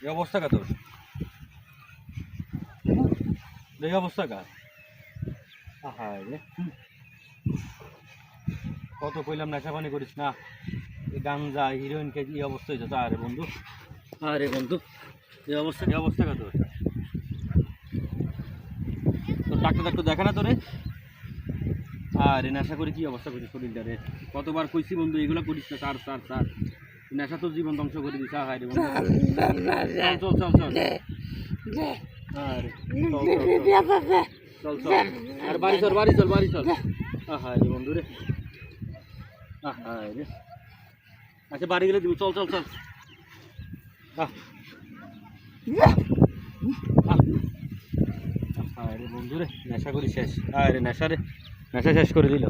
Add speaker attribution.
Speaker 1: এই অবস্থা কা তোর? এই অবস্থা কা? হায় রে, কত কইলাম নেশা পানি করিস না, এই গাঞ্জা হিরোইন কে এই অবস্থা হয়েছে। আরে বন্ধু, আরে বন্ধু, এই অবস্থা কা তোর? তোর ডাক্তার ডাক্তার দেখা না তোরে? আরে নেশা করে কি অবস্থা করিস শরীরটা রে? কতবার কইছি বন্ধু এগুলো করিস না, স্যার স্যার স্যার, নেশা তোর জীবন ধ্বংস করে দিস। হায় রে বন্ধু, চল চল চল চল, আরে চল চল চল, আর বাড়ি চল বাড়ি চল বাড়ি চল। হায় রে বন্ধু রে, হায় রে। আচ্ছা বাড়ি গেলে দিবি, চল চল চল। হায় রে বন্ধু রে, নেশা করি শেষ। হায় রে নেশা রে, নেশা শেষ করে দিল।